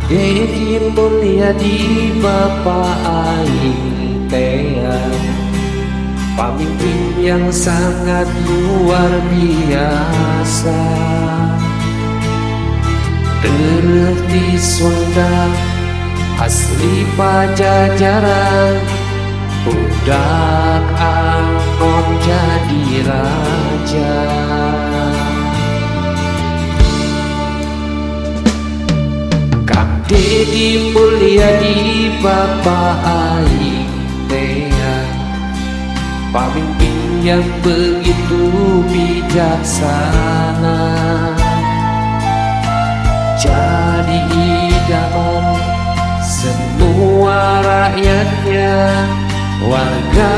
Dedi mulia di Bapa aing teang, pamimpin yang sangat luar biasa. Terus di Sunda asli Pajajaran, budak Anggon jadi raja. Dedi mulia di Bapa aing teang, pamimpin yang begitu bijaksana. Jadi idaman semua rakyatnya, warga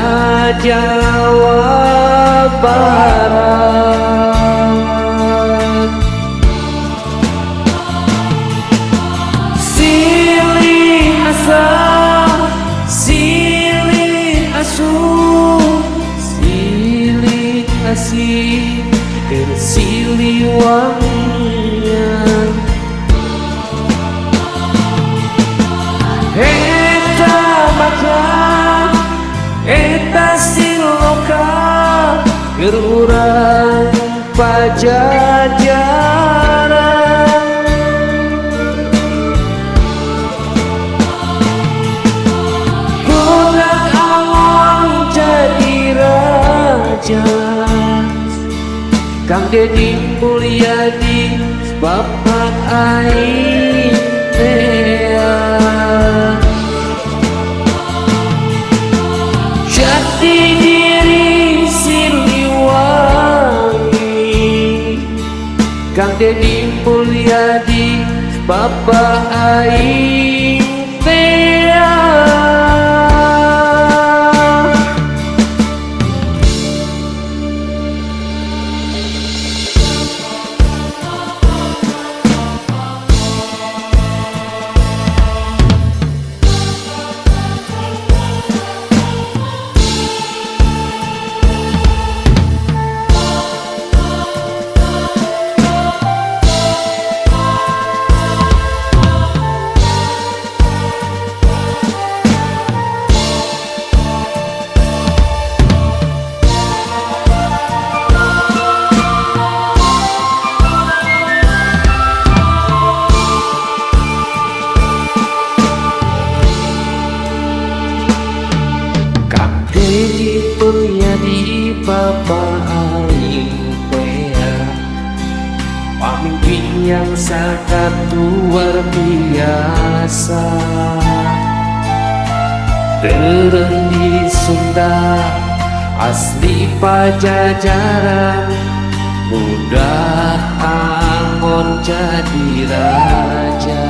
Jawa Barat. Silih asuh, silih asih, tersilih wangian. Eta maka, eta siloka, gerurang Pajajaran. Kang Dedi mulia di Bapa aing teang, jati diri Siliwangi. Kang Dedi mulia di Bapa aing teang. Dedi mulia di Bapa aing teang, pamimpin yang sangat luar biasa. Terus di Sunda asli Pajajaran, budak Anggon jadi raja.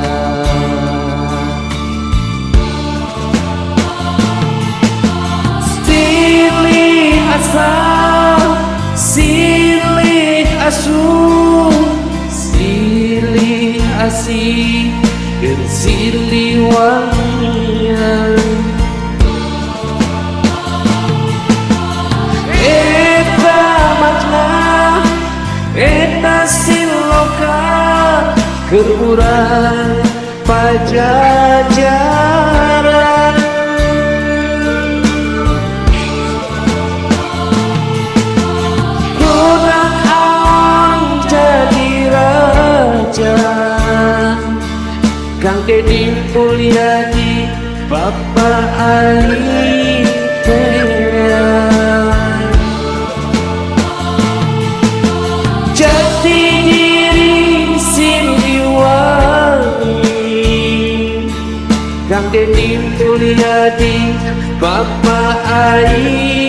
Silih asuh, silih asih, silih wangian. Eta makna, eta siloka, gerurang Pajajaran. Kang Dedi mulia di Bapa aing teang, jati diri Siliwangi. Kang Dedi mulia di Bapa aing